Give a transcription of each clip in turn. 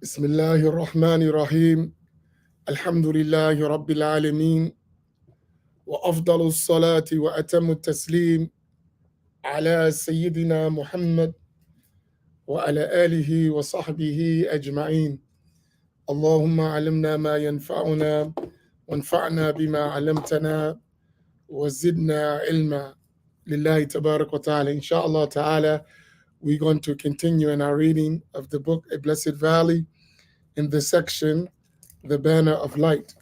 بسم الله الرحمن الرحيم الحمد لله رب العالمين وأفضل الصلاة وأتم التسليم على سيدنا محمد وعلى آله وصحبه أجمعين. اللهم علمنا ما ينفعنا وانفعنا بما علمتنا وزدنا علما. Lillahi tabarak wa ta'ala. Inshallah ta'ala, we're going to continue in our reading of the book A Blessed Valley in the section The Banner of Light.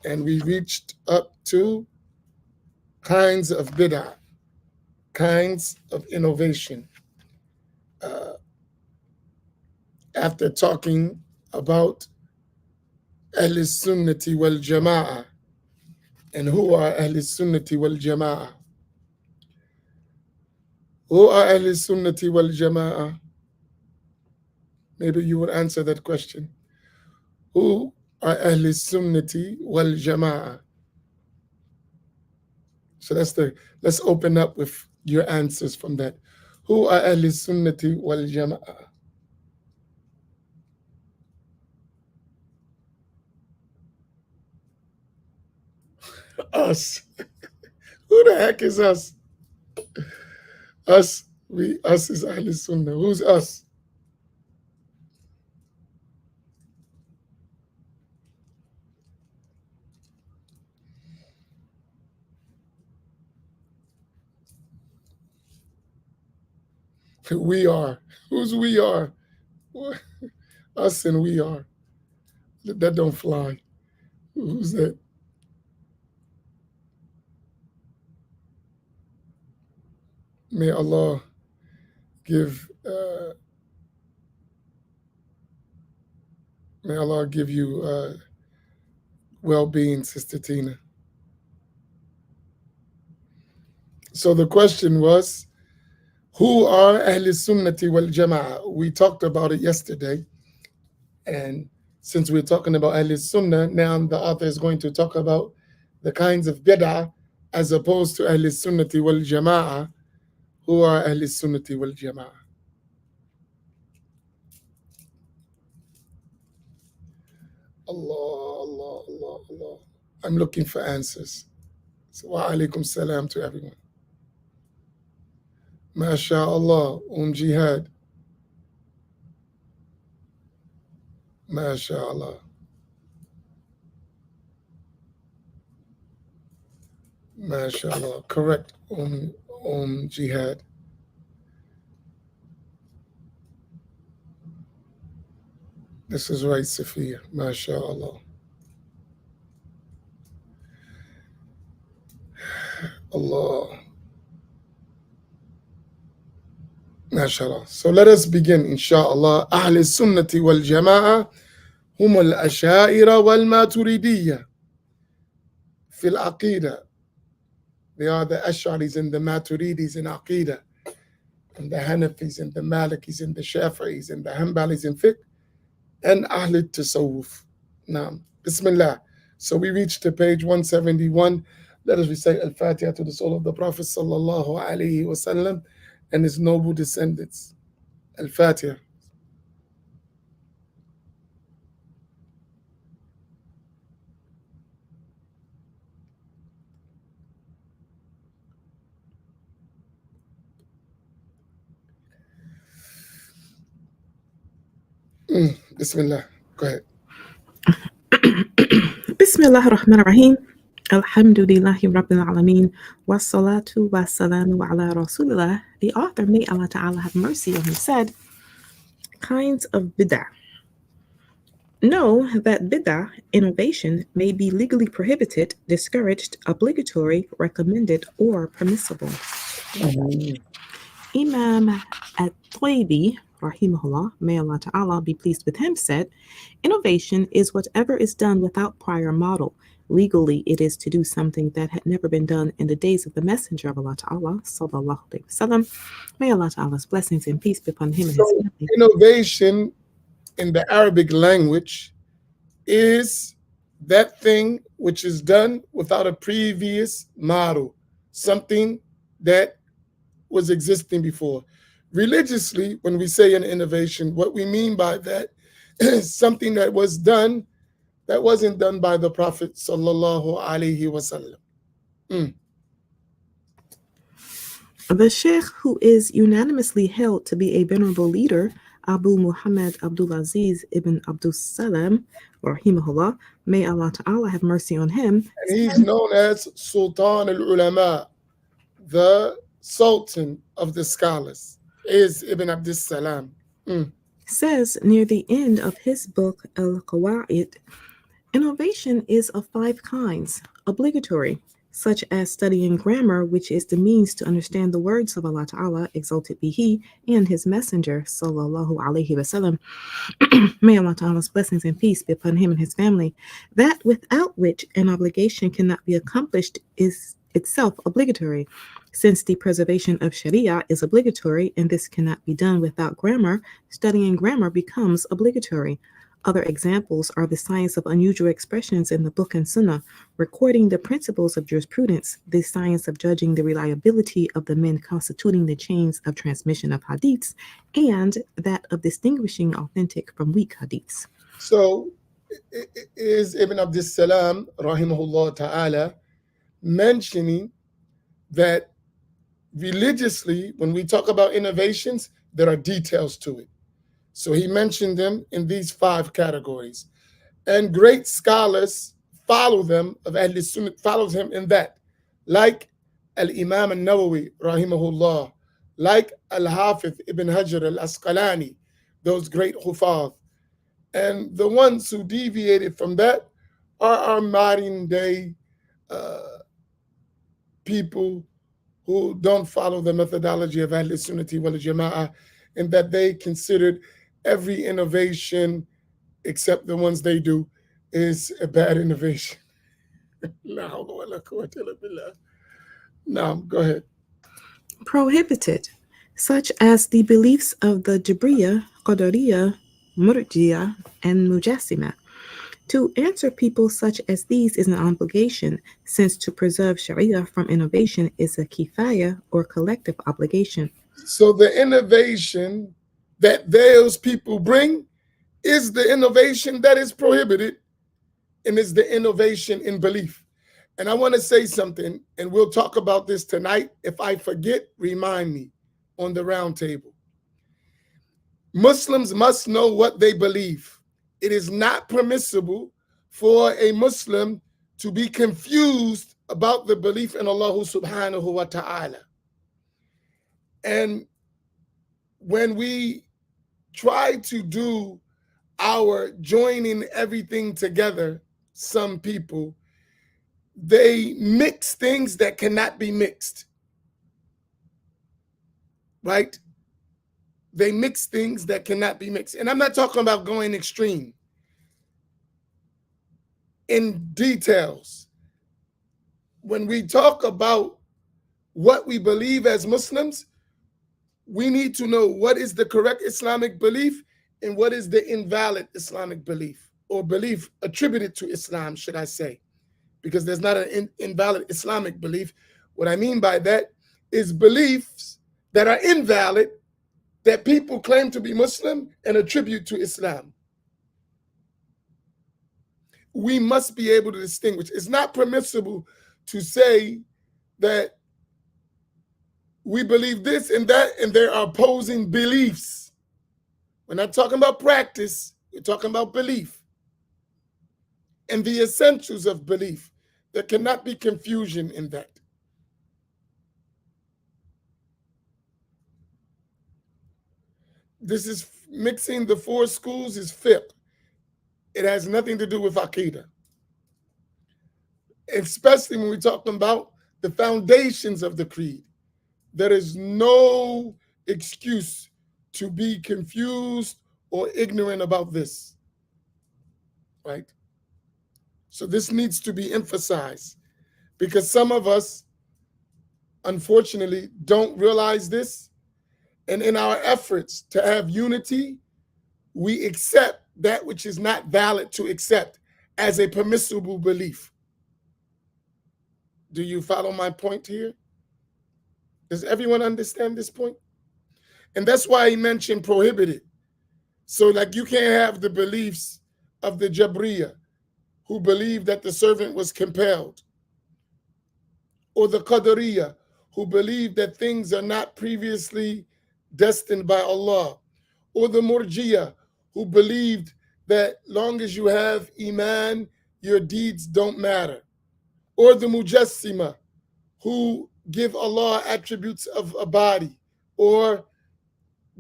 And we reached up to kinds of bid'ah, kinds of innovation. After talking about Ahl Sunnati wal Jama'ah and who are Ahl Sunnati wal Jama'ah. Who are Ahl Sunnati wal Jama'ah? Maybe you would answer that question. Who are Ahl Sunnati wal Jama'ah? So let's open up with your answers from that. Who are Ahl Sunnati wal Jama'ah? Us. Who the heck is us? Us is Ahl Sunnah. Who's us? We are. Who's we are? Us and we are. That don't fly. Who's that? May Allah give you well-being, Sister Tina. So the question was, who are Ahl Sunnati wal Jama'ah? We talked about it yesterday. And since we're talking about Ahl Sunnah, now the author is going to talk about the kinds of bid'ah as opposed to Ahl Sunnati wal Jama'ah. Who are Ahl Sunnati wal Jama'ah? Allah, Allah, Allah, Allah. I'm looking for answers. So, wa alaikum salam to everyone. MashaAllah, Jihad. MashaAllah. MashaAllah. Correct, Jihad. This is right, Sophia. MashaAllah. Allah. MashaAllah. So let us begin, inshallah. Ahl Sunnati wal Jama'ah hum al-Asha'ira wal Maturidiyya fil Aqidah. They are the Ash'aris and the Maturidis in Aqidah, and the Hanafis and the Malikis and the Shafi'is and the Hanbalis in fiqh, and Ahl Tasawwuf. Naam. Bismillah. So we reached to page 171. Let us recite Al-Fatiha to the soul of the Prophet sallallahu alaihi wasallam and his noble descendants. Al-Fatiha. Bismillah. Go ahead. Bismillah ar-Rahman ar-Rahim. Alhamdulillahi Rabbil Alameen. Wassalatu wassalamu ala Rasulillah. The author, may Allah Ta'ala have mercy on him, said, kinds of bid'ah. Know that bid'ah, innovation, may be legally prohibited, discouraged, obligatory, recommended, or permissible. Imam at-Taybi, rahimahullah, may Allah Ta'ala be pleased with him, said, innovation is whatever is done without prior model. Legally, it is to do something that had never been done in the days of the Messenger of Allah Ta'ala, sallallahu alayhi wasallam. May Allah Ta'ala's blessings and peace be upon him and his family. Innovation in the Arabic language is that thing which is done without a previous model, something that was existing before. Religiously, when we say an innovation, what we mean by that something that was done that wasn't done by the Prophet sallallahu alaihi wasallam. Mm. The sheikh, who is unanimously held to be a venerable leader, Abu Muhammad Abdulaziz ibn Abdus Salam, rahimahullah, may Allah Ta'ala have mercy on him, And he's known as Sultan al-Ulama, the Sultan of the scholars, is Ibn Abdus Salam. Mm. says near the end of his book Al Qawaid, innovation is of five kinds: obligatory, such as studying grammar, which is the means to understand the words of Allah Ta'ala, exalted be He, and His Messenger, Sallallahu Alaihi Wasallam. May Allah Ta'ala's blessings and peace be upon him and his family. That without which an obligation cannot be accomplished is itself obligatory. Since the preservation of Sharia is obligatory, and this cannot be done without grammar, studying grammar becomes obligatory. Other examples are the science of unusual expressions in the Book and Sunnah, recording the principles of jurisprudence, the science of judging the reliability of the men constituting the chains of transmission of hadiths, and that of distinguishing authentic from weak hadiths. So, is Ibn Abdus Salam, rahimahullah ta'ala, mentioning that religiously, when we talk about innovations, there are details to it. So he mentioned them in these five categories. And great scholars follow them, of Ahl Sunnah, follows him in that. Like Al-Imam al-Nawawi, rahimahullah, like Al-Hafiz ibn Hajar al-Asqalani, those great hufaz. And the ones who deviated from that are our modern day people who don't follow the methodology of Ahl Sunnati wal Jama'ah, and that they considered every innovation, except the ones they do, is a bad innovation. Now, go ahead. Prohibited, such as the beliefs of the Jabriya, Qadariya, Murjiya, and Mujassima. To answer people such as these is an obligation, since to preserve Sharia from innovation is a kifaya or collective obligation. So the innovation that those people bring is the innovation that is prohibited, and is the innovation in belief. And I want to say something, and we'll talk about this tonight. If I forget, remind me on the round table. Muslims must know what they believe. It is not permissible for a Muslim to be confused about the belief in Allah subhanahu wa ta'ala. And when we try to do our joining everything together, some people, they mix things that cannot be mixed, right? They mix things that cannot be mixed. And I'm not talking about going extreme in details. When we talk about what we believe as Muslims, we need to know what is the correct Islamic belief and what is the invalid Islamic belief, or belief attributed to Islam, should I say, because there's not an invalid Islamic belief. What I mean by that is beliefs that are invalid that people claim to be Muslim and attribute to Islam. We must be able to distinguish. It's not permissible to say that we believe this and that, and there are opposing beliefs. We're not talking about practice, we're talking about belief and the essentials of belief. There cannot be confusion in that. This is mixing the four schools is fiqh. It has nothing to do with Aqidah. Especially when we're talking about the foundations of the creed. There is no excuse to be confused or ignorant about this, right? So this needs to be emphasized, because some of us, unfortunately, don't realize this. And in our efforts to have unity, we accept that which is not valid to accept as a permissible belief. Do you follow my point here? Does everyone understand this point? And that's why he mentioned prohibited. So, like, you can't have the beliefs of the Jabriya, who believe that the servant was compelled, or the Qadariya, who believe that things are not previously destined by Allah, or the Murjiya, who believed that long as you have Iman, your deeds don't matter, or the Mujassima, who give Allah attributes of a body, or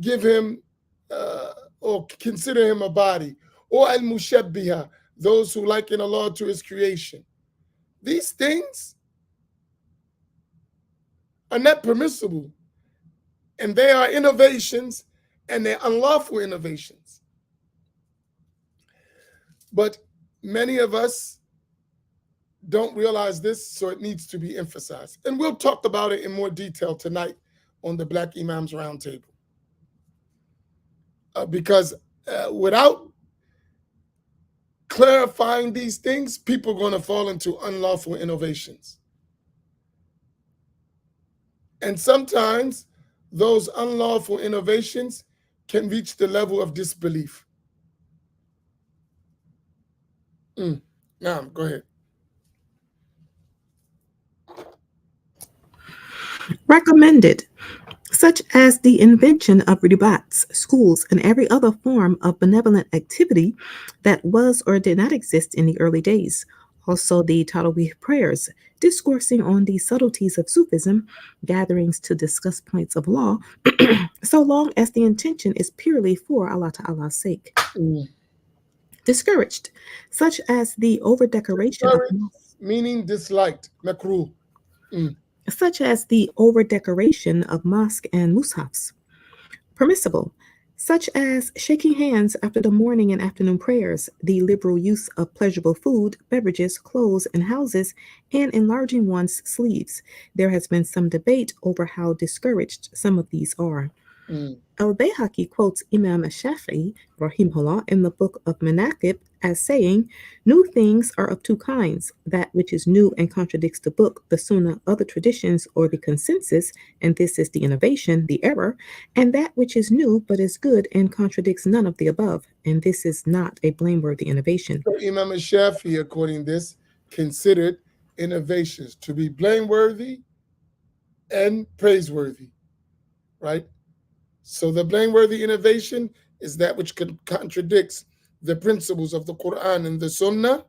give him uh, or consider him a body, or al mushabbiha, those who liken Allah to his creation. These things are not permissible, and they are innovations, and they're unlawful innovations. But many of us don't realize this, so it needs to be emphasized. And we'll talk about it in more detail tonight on the Black Imams Roundtable. Because without clarifying these things, people are going to fall into unlawful innovations. And sometimes those unlawful innovations can reach the level of disbelief. Now, go ahead. Recommended, such as the invention of ribats, schools, and every other form of benevolent activity that was or did not exist in the early days. Also, the Tarawih prayers, discoursing on the subtleties of Sufism, gatherings to discuss points of law, so long as the intention is purely for Allah Ta'ala's sake. Discouraged, such as the overdecoration of meaning disliked, makruh. such as the overdecoration of mosque and mushafs. Permissible, such as shaking hands after the morning and afternoon prayers, the liberal use of pleasurable food, beverages, clothes, and houses, and enlarging one's sleeves. There has been some debate over how discouraged some of these are. Al-Bayhaqi quotes Imam Shafi'i, rahimahullah, in the book of Manaqib as saying, "New things are of two kinds, that which is new and contradicts the book, the sunnah, other traditions, or the consensus, and this is the innovation, the error, and that which is new but is good and contradicts none of the above, and this is not a blameworthy innovation." So Imam Shafi'i, according to this, considered innovations to be blameworthy and praiseworthy, right? So the blameworthy innovation is that which contradicts the principles of the Quran and the Sunnah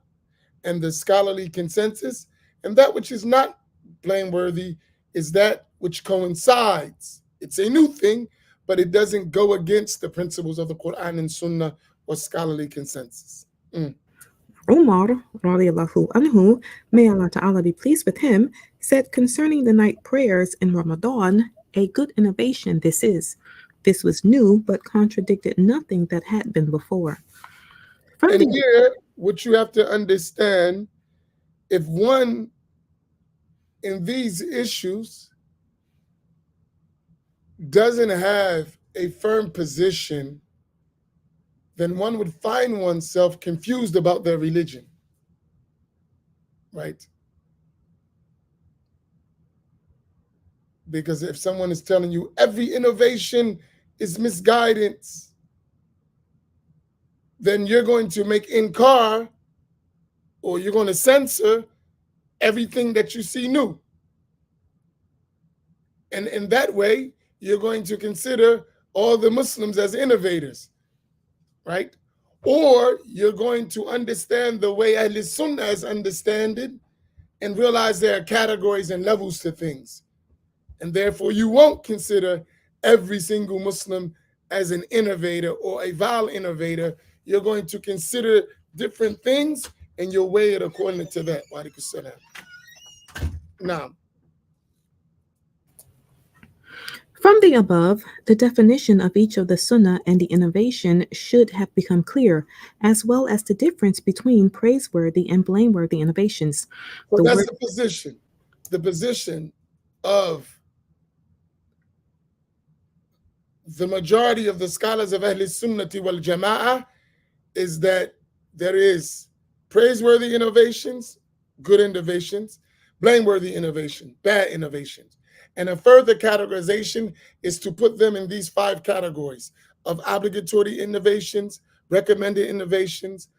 and the scholarly consensus. And that which is not blameworthy is that which coincides. It's a new thing, but it doesn't go against the principles of the Quran and Sunnah or scholarly consensus. Umar, radiallahu anhu, may Allah Ta'ala be pleased with him, said concerning the night prayers in Ramadan, "A good innovation this is. This was new, but contradicted nothing that had been before." And here, what you have to understand, if one in these issues doesn't have a firm position, then one would find oneself confused about their religion, right? Because if someone is telling you every innovation is misguidance, then you're going to make inkar, or you're going to censor everything that you see new. And in that way, you're going to consider all the Muslims as innovators, right? Or you're going to understand the way Ahl Sunnah is understood and realize there are categories and levels to things. And therefore, you won't consider every single Muslim as an innovator or a vile innovator. You're going to consider different things and you'll weigh it according to that. Wa alaikum salam. Now, From the above, the definition of each of the sunnah and the innovation should have become clear, as well as the difference between praiseworthy and blameworthy innovations. so The that's word the position of the majority of the scholars of Ahl Sunnati wal Jama'ah, is that there is praiseworthy innovations, good innovations, blameworthy innovation, bad innovations. And a further categorization is to put them in these 5 categories of obligatory innovations, recommended innovations,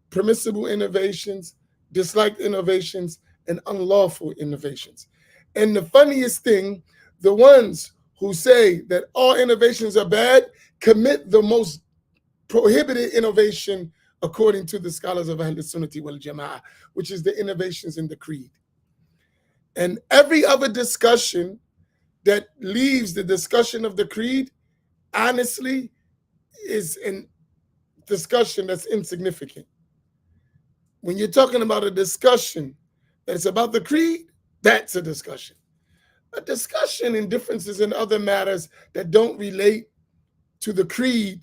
permissible innovations, disliked innovations, and unlawful innovations. And the funniest thing, the ones who say that all innovations are bad commit the most prohibited innovation according to the scholars of Ahl Sunnati wal Jama'ah, which is the innovations in the creed. And every other discussion that leaves the discussion of the creed, honestly, is a discussion that's insignificant. When you're talking about a discussion that's about the creed, that's a discussion. A discussion in differences in other matters that don't relate to the creed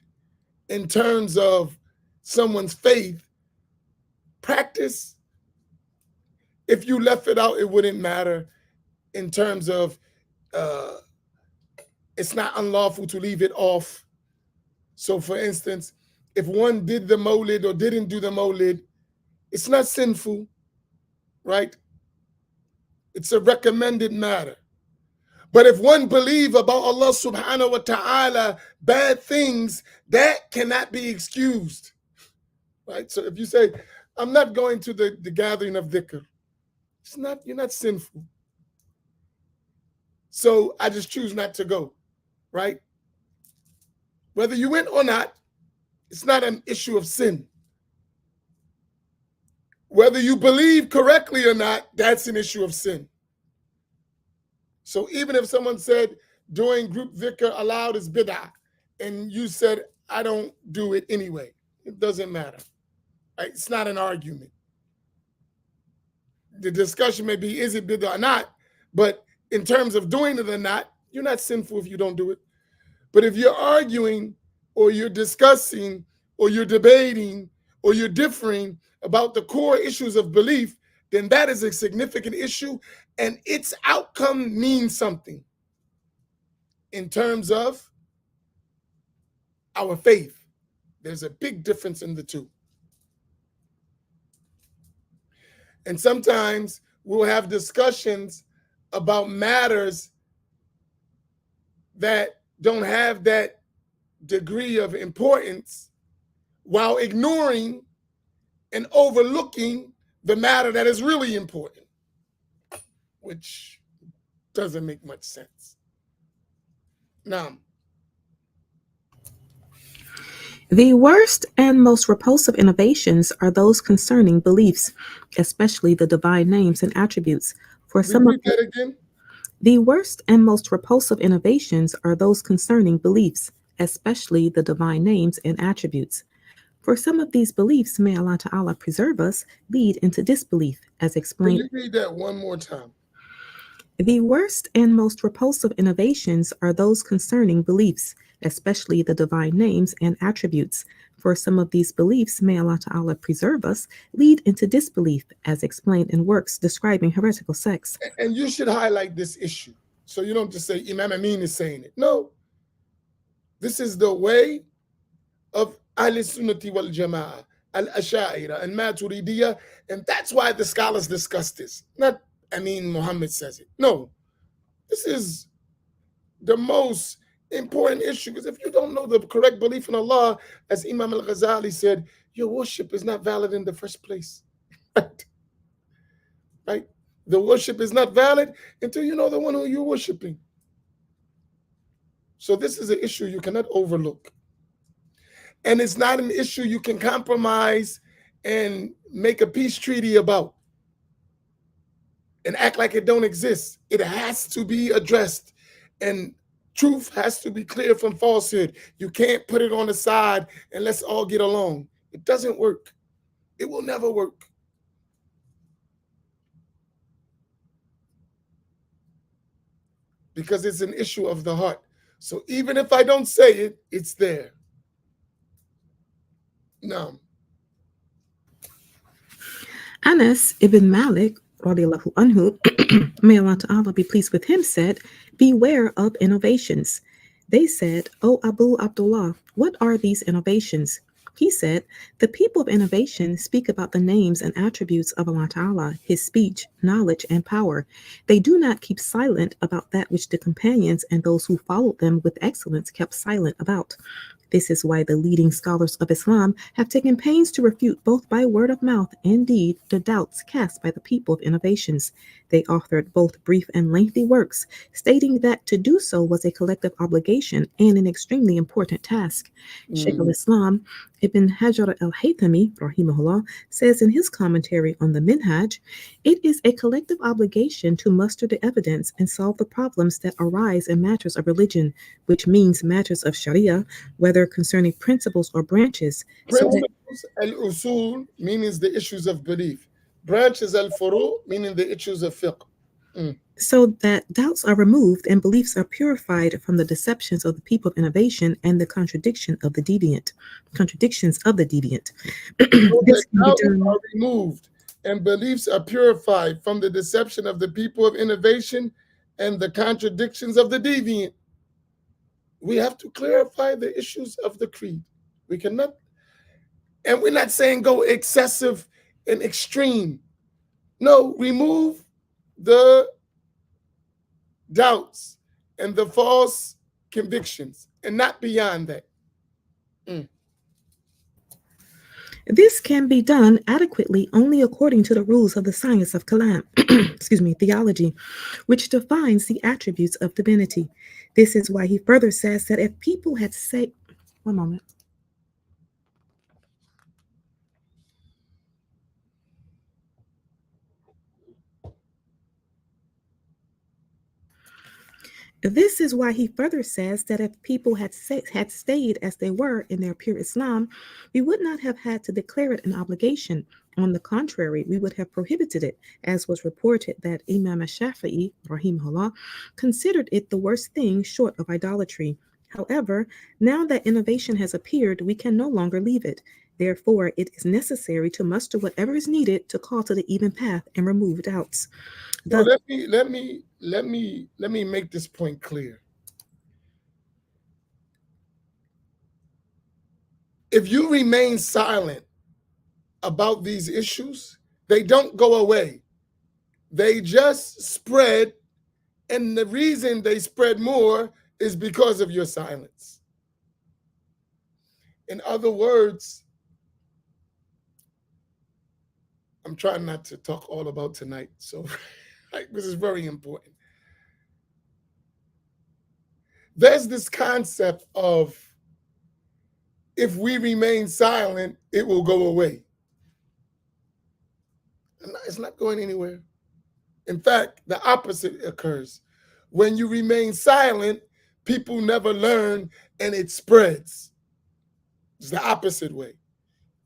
in terms of someone's faith, practice, if you left it out, it wouldn't matter in terms of it's not unlawful to leave it off. So, for instance, if one did the Mawlid or didn't do the Mawlid, it's not sinful, right? It's a recommended matter. But if one believe about Allah subhanahu wa ta'ala bad things, that cannot be excused, right? So if you say, I'm not going to the gathering of dhikr, you're not sinful. So I just choose not to go, right? Whether you went or not, it's not an issue of sin. Whether you believe correctly or not, that's an issue of sin. So even if someone said doing group dhikr allowed is bid'ah, and you said, I don't do it anyway, it doesn't matter. Right? It's not an argument. The discussion may be, is it bid'ah or not? But in terms of doing it or not, you're not sinful if you don't do it. But if you're arguing or you're discussing or you're debating or you're differing about the core issues of belief, then that is a significant issue, and its outcome means something in terms of our faith. There's a big difference in the two. And sometimes we'll have discussions about matters that don't have that degree of importance while ignoring and overlooking the matter that is really important, which doesn't make much sense. Now, the worst and most repulsive innovations are those concerning beliefs, especially the divine names and attributes. For some of repeat that again. the worst and most repulsive innovations are those concerning beliefs, especially the divine names and attributes. For some of these beliefs, may Allah Ta'ala preserve us, lead into disbelief, as Can explained. you read that one more time? The worst and most repulsive innovations are those concerning beliefs, especially the divine names and attributes. For some of these beliefs, may Allah Ta'ala preserve us, lead into disbelief, as explained in works describing heretical sects. And you should highlight this issue. So you don't just say Imam Amin is saying it. No. This is the way of Ahl Sunnati wal Jama'ah, Al-Asha'ira, and Maturidiyah, and that's why the scholars discuss this. Not Amin Muhammad says it. No. This is the most important issue, because if you don't know the correct belief in Allah, as Imam al-Ghazali said, your worship is not valid in the first place. Right? The worship is not valid until you know the one who you're worshiping. So this is an issue you cannot overlook. And it's not an issue you can compromise and make a peace treaty about and act like it don't exist. It has to be addressed, and truth has to be clear from falsehood. You can't put it on the side and let's all get along. It doesn't work. It will never work. Because it's an issue of the heart. So even if I don't say it, it's there. No. Anas ibn Malik, radiallahu anhu, may Allah Ta'ala be pleased with him, said, beware of innovations. They said, O Abu Abdullah, what are these innovations? He said, the people of innovation speak about the names and attributes of Allah Ta'ala, His speech, knowledge, and power. They do not keep silent about that which the companions and those who followed them with excellence kept silent about. This is why the leading scholars of Islam have taken pains to refute both by word of mouth and deed the doubts cast by the people of innovations. They authored both brief and lengthy works, stating that to do so was a collective obligation and an extremely important task. Shaykh al-Islam Ibn Hajar al-Haythami, rahimahullah, says in his commentary on the Minhaj, it is a collective obligation to muster the evidence and solve the problems that arise in matters of religion, which means matters of Sharia, whether concerning principles or branches, so that Principles, al-usul, means the issues of belief. Branches, al-furu, meaning the issues of fiqh. doubts are removed and beliefs are purified from the deceptions of the people of innovation and the contradictions of the deviant. So the This can be doubts done. are removed and beliefs are purified from the deception of the people of innovation and the contradictions of the deviant. We have to clarify the issues of the creed. We cannot, and we're not saying go excessive and extreme. No, remove the doubts and the false convictions and not beyond that. This can be done adequately only according to the rules of the science of Kalam, theology, which defines the attributes of divinity. This is why he further says that if people had said, one moment. This is why he further says that if people had stayed as they were in their pure Islam, we would not have had to declare it an obligation. On the contrary, we would have prohibited it, as was reported that Imam Shafi'i, rahimahullah, considered it the worst thing short of idolatry. However, now that innovation has appeared, we can no longer leave it. Therefore, it is necessary to muster whatever is needed to call to the even path and remove doubts. So Thus, let me make this point clear. If you remain silent about these issues, they don't go away. They just spread, and the reason they spread more is because of your silence. In other words, I'm trying not to talk all about tonight, so this is very important. There's this concept of if we remain silent, it will go away. And it's not going anywhere. In fact, the opposite occurs. When you remain silent, people never learn and it spreads. It's the opposite way.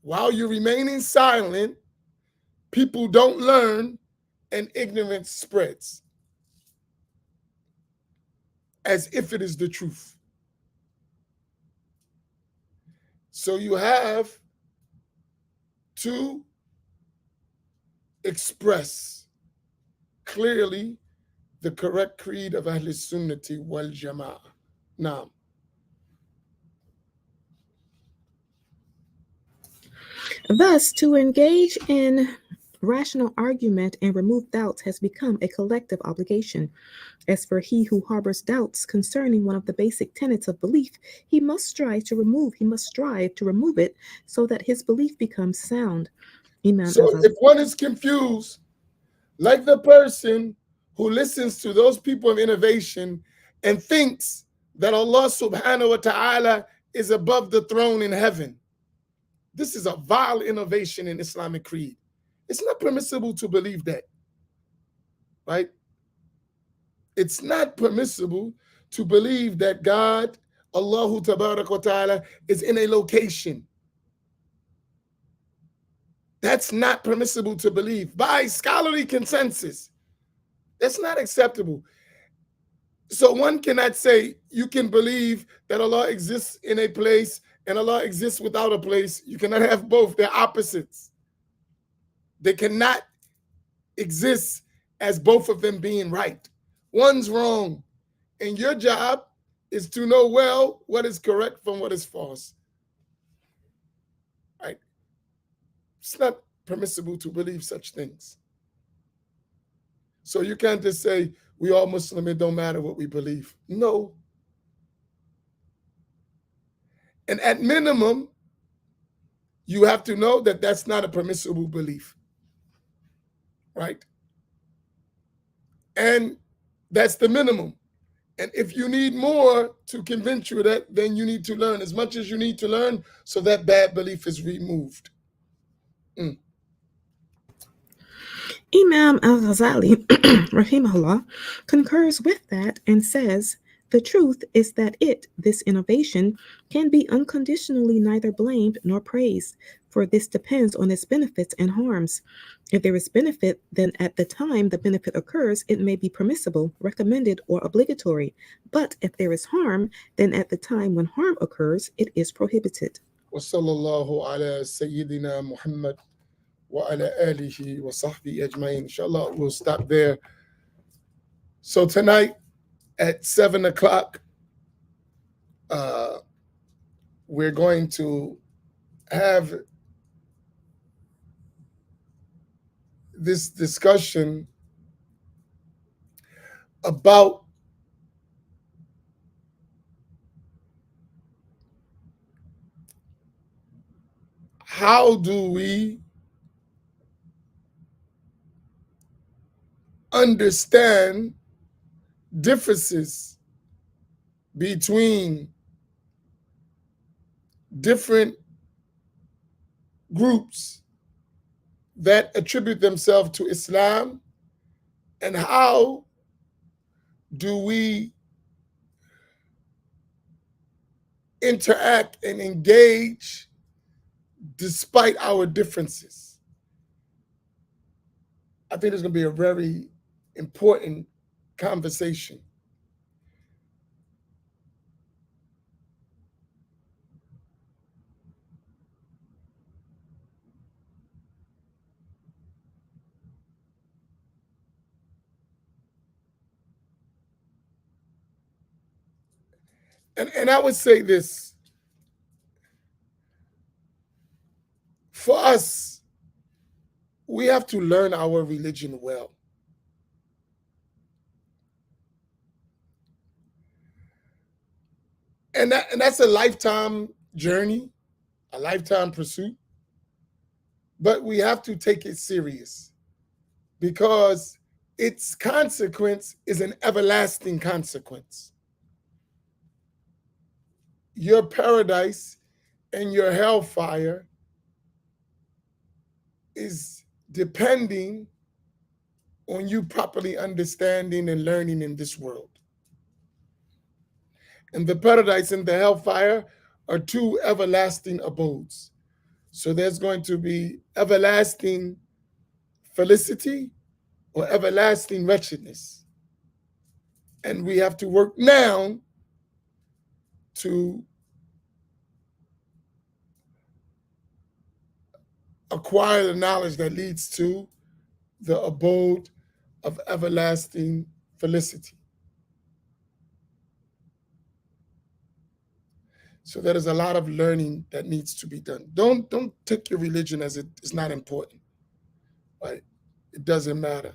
While you're remaining silent, people don't learn and ignorance spreads as if it is the truth. So you have to express clearly the correct creed of Ahl Sunnati wal Jama'ah. Now, thus, to engage in rational argument and remove doubts has become a collective obligation. As for he who harbors doubts concerning one of the basic tenets of belief, he must strive to remove it so that his belief becomes sound. Imam so Azam. if one is confused, like the person who listens to those people of innovation and thinks that Allah subhanahu wa ta'ala is above the throne in heaven. This is a vile innovation in Islamic creed. It's not permissible to believe that, right? It's not permissible to believe that God, Allahu Tabarak wa Ta'ala, is in a location. That's not permissible to believe by scholarly consensus. That's not acceptable. So one cannot say you can believe that Allah exists in a place and Allah exists without a place. You cannot have both. They're opposites. They cannot exist as both of them being right. One's wrong. And your job is to know well what is correct from what is false. It's not permissible to believe such things. So you can't just say we all Muslim, it don't matter what we believe. No. And at minimum, you have to know that that's not a permissible belief, right? And that's the minimum. And if you need more to convince you of that, then you need to learn as much as you need to learn so that bad belief is removed. Imam al-Ghazali, rahimahullah, concurs with that and says, the truth is that this innovation, can be unconditionally neither blamed nor praised, for this depends on its benefits and harms. If there is benefit, then at the time the benefit occurs, it may be permissible, recommended, or obligatory. But if there is harm, then at the time when harm occurs, it is prohibited. وصلى الله على سيدنا محمد وعلى آله وصحبه أجمعين. Inshallah, we'll stop there. So tonight at 7 o'clock, we're going to have this discussion about how do we understand differences between different groups that attribute themselves to Islam, and how do we interact and engage despite our differences. I think it's going to be a very important conversation. And I would say this, for us, we have to learn our religion well. And that's a lifetime journey, a lifetime pursuit. But we have to take it serious because its consequence is an everlasting consequence. Your paradise and your hellfire is depending on you properly understanding and learning in this world. And the paradise and the hellfire are two everlasting abodes. So there's going to be everlasting felicity or everlasting wretchedness. And we have to work now to acquire the knowledge that leads to the abode of everlasting felicity. So there is a lot of learning that needs to be done. Don't take your religion as it is not important. Right? It doesn't matter.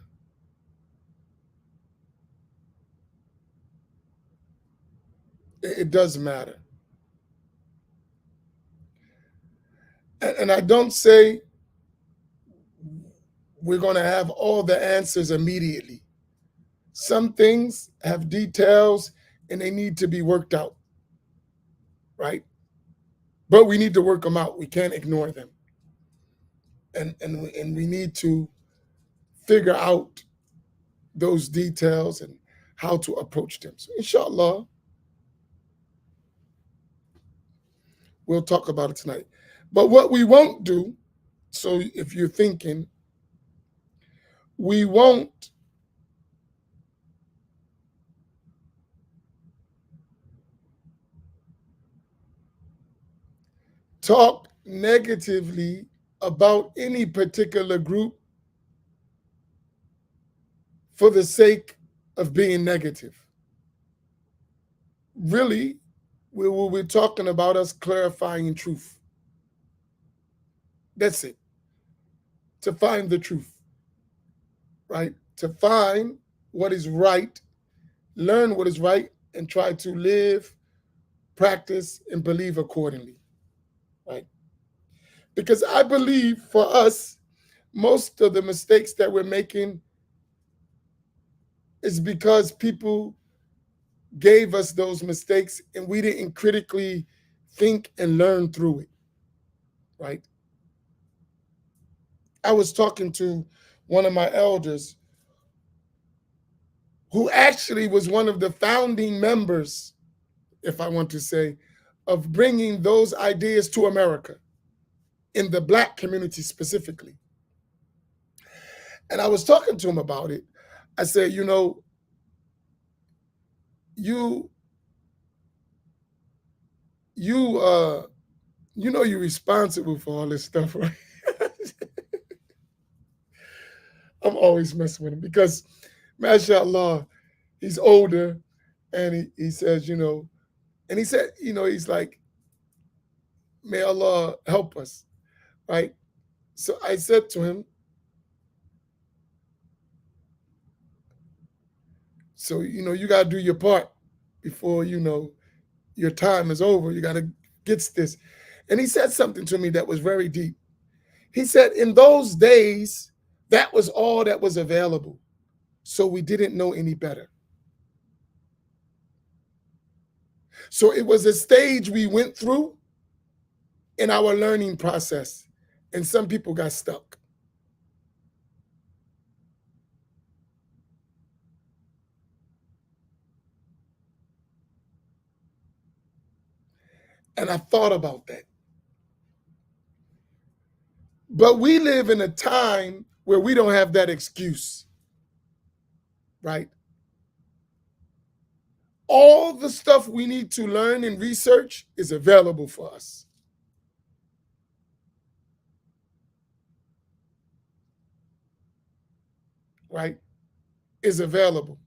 It does matter. And I don't say we're going to have all the answers immediately. Some things have details and they need to be worked out, right? But we need to work them out. We can't ignore them. And we need to figure out those details and how to approach them. So inshallah, we'll talk about it tonight. But what we won't do, so if you're thinking, we won't talk negatively about any particular group for the sake of being negative. Really, we will be talking about us clarifying truth. That's it. to find the truth, right? To find what is right, learn what is right, and try to live, practice, and believe accordingly, right? Because I believe for us, most of the mistakes that we're making is because people gave us those mistakes and we didn't critically think and learn through it, right? I was talking to one of my elders who actually was one of the founding members, if I want to say, of bringing those ideas to America in the Black community specifically. And I was talking to him about it. I said, you you you're responsible for all this stuff, right? I'm always messing with him because, mashallah, he's older, and he says, and he said, he's like, may Allah help us, right? So I said to him, so you got to do your part before your time is over. You got to get this. And he said something to me that was very deep. He said, in those days, that was all that was available. So we didn't know any better. So it was a stage we went through in our learning process, and some people got stuck. And I thought about that. But we live in a time where we don't have that excuse, right? All the stuff we need to learn and research is available for us. Right? Is available.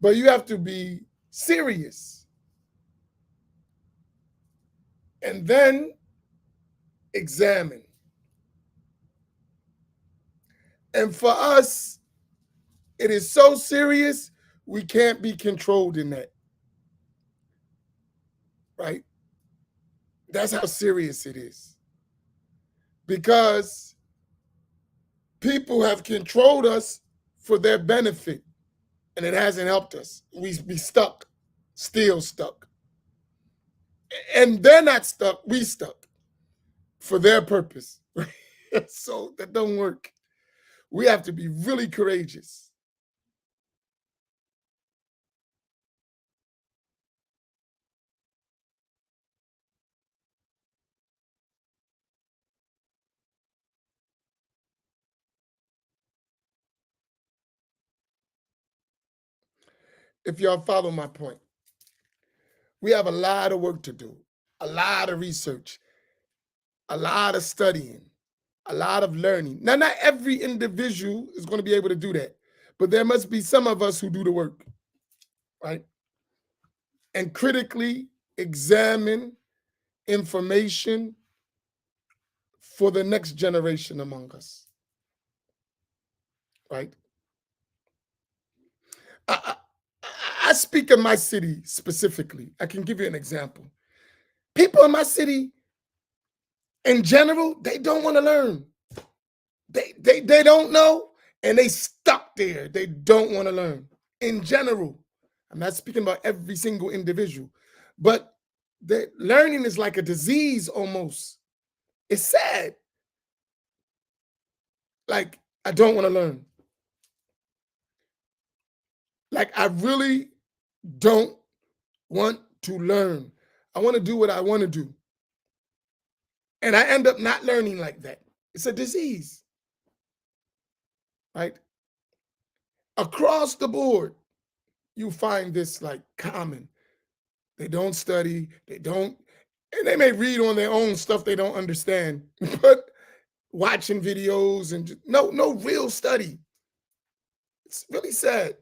But you have to be serious and then examine. And for us, it is so serious, we can't be controlled in that. Right? That's how serious it is. Because people have controlled us for their benefit, and it hasn't helped us. We be stuck, still stuck. And they're not stuck, we stuck for their purpose. So that don't work. We have to be really courageous. If y'all follow my point, we have a lot of work to do, a lot of research, a lot of studying, a lot of learning. Now, not every individual is going to be able to do that, but there must be some of us who do the work, right? And critically examine information for the next generation among us, right? I, I speak of my city specifically. I can give you an example. People in my city, in general, they don't want to learn. They don't know, and they stuck there. They don't want to learn. In general, I'm not speaking about every single individual, but the learning is like a disease almost. It's sad. Like, I don't want to learn. Like, I really don't want to learn. I want to do what I want to do. And I end up not learning like that. It's a disease, right? Across the board, you find this like common. They don't study, they don't, and they may read on their own stuff they don't understand, but watching videos and no real study. It's really sad,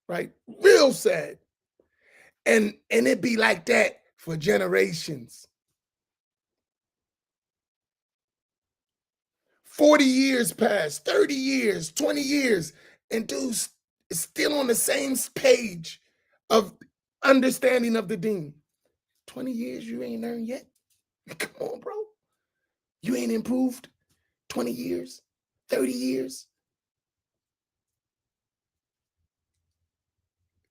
right? Real sad. And it be like that for generations. 40 years pass, 30 years, 20 years, and dude's is still on the same page of understanding of the deen. 20 years, you ain't learned yet? Come on, bro. You ain't improved 20 years, 30 years.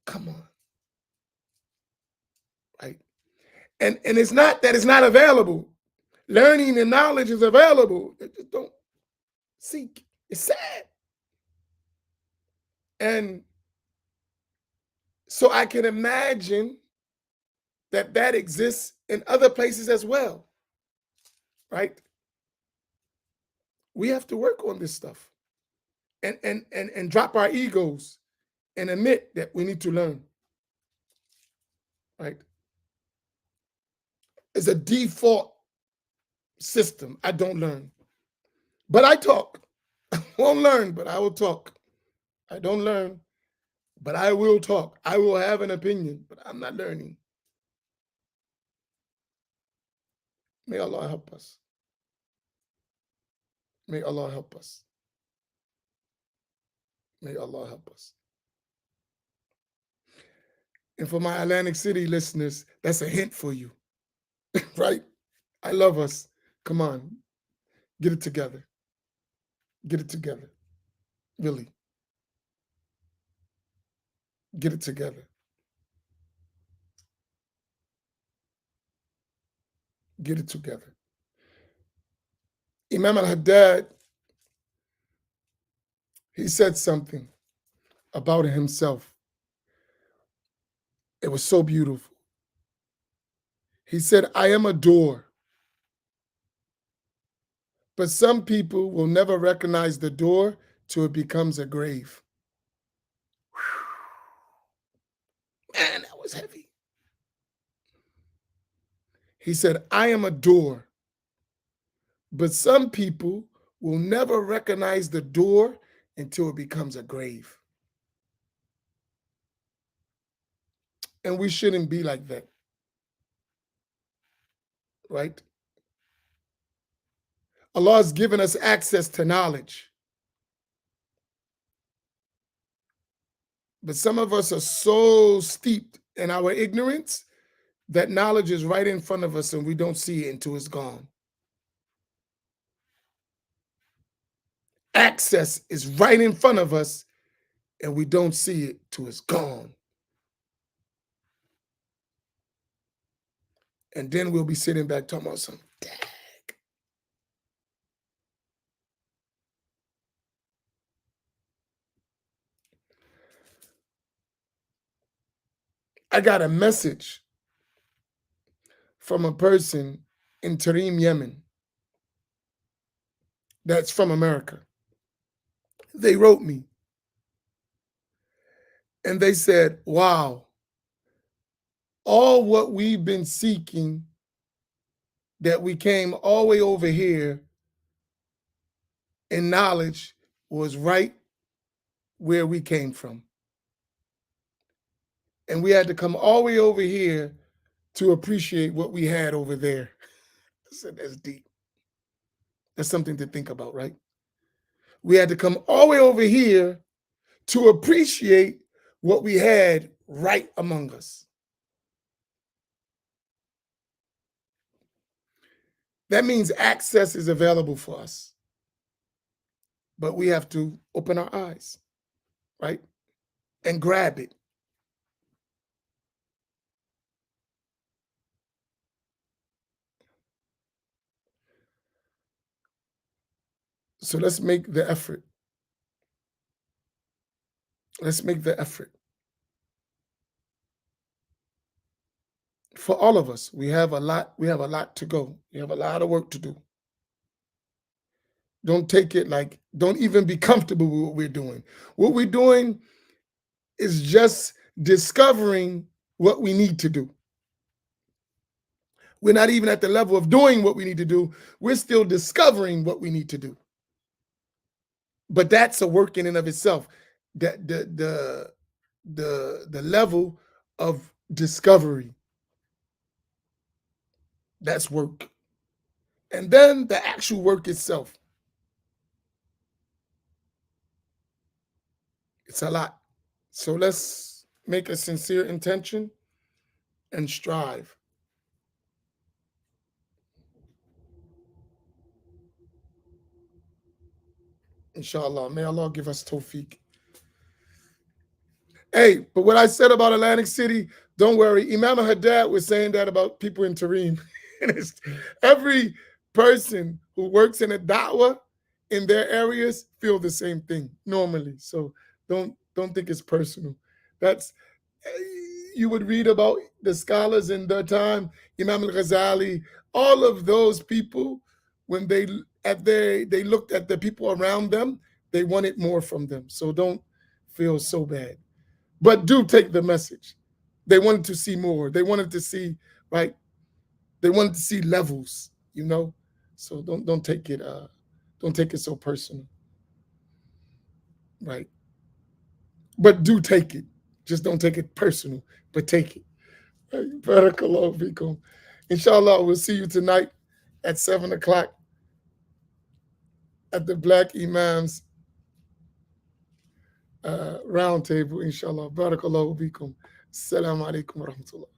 Come on. Right? And it's not that it's not available. Learning and knowledge is available. Just don't seek. It's sad. And so I can imagine that that exists in other places as well, right? We have to work on this stuff and drop our egos and admit that we need to learn, right? It's a default system. I don't learn, but I talk. I won't learn, but I will talk. I don't learn, but I will talk. I will have an opinion, but I'm not learning. May Allah help us. May Allah help us. May Allah help us. And for my Atlantic City listeners, that's a hint for you, right? I love us. Come on, get it together. Get it together. Really. Get it together. Get it together. Imam al-Haddad, he said something about himself. It was so beautiful. He said, I am a door, but some people will never recognize the door till it becomes a grave. Man, that was heavy. He said, I am a door, but some people will never recognize the door until it becomes a grave. And we shouldn't be like that, right? Allah has given us access to knowledge. But some of us are so steeped in our ignorance that knowledge is right in front of us and we don't see it until it's gone. Access is right in front of us and we don't see it till it's gone. And then we'll be sitting back talking about something. I got a message from a person in Tarim, Yemen, that's from America. They wrote me and they said, wow, all what we've been seeking, that we came all the way over here in knowledge, was right where we came from. And we had to come all the way over here to appreciate what we had over there. I said, that's deep. That's something to think about, right? We had to come all the way over here to appreciate what we had right among us. That means access is available for us. But we have to open our eyes, right? And grab it. So let's make the effort. Let's make the effort. For all of us, we have a lot to go. We have a lot of work to do. Don't take it like, don't even be comfortable with what we're doing. What we're doing is just discovering what we need to do. We're not even at the level of doing what we need to do. We're still discovering what we need to do. But that's a work in and of itself. That the level of discovery, that's work. And then the actual work itself. It's a lot. So let's make a sincere intention and strive. Inshallah. May Allah give us tawfiq. Hey, but what I said about Atlantic City, don't worry. Imam Haddad was saying that about people in Tareem. Every person who works in a da'wah in their areas feel the same thing normally. So don't think it's personal. That's you would read about the scholars in their time, Imam al-Ghazali, all of those people, when they looked at the people around them, they wanted more from them. So don't feel so bad. But do take the message. They wanted to see more. They wanted to see, right? They wanted to see levels, you know. So don't take it so personal, right? But do take it. Just don't take it personal, but take it. Barakallahu fikum. Inshallah, we'll see you tonight at 7 o'clock at the Black Imams round table. Inshallah. Barakallahu fikum. Assalamu alaikum wa rahmatullah.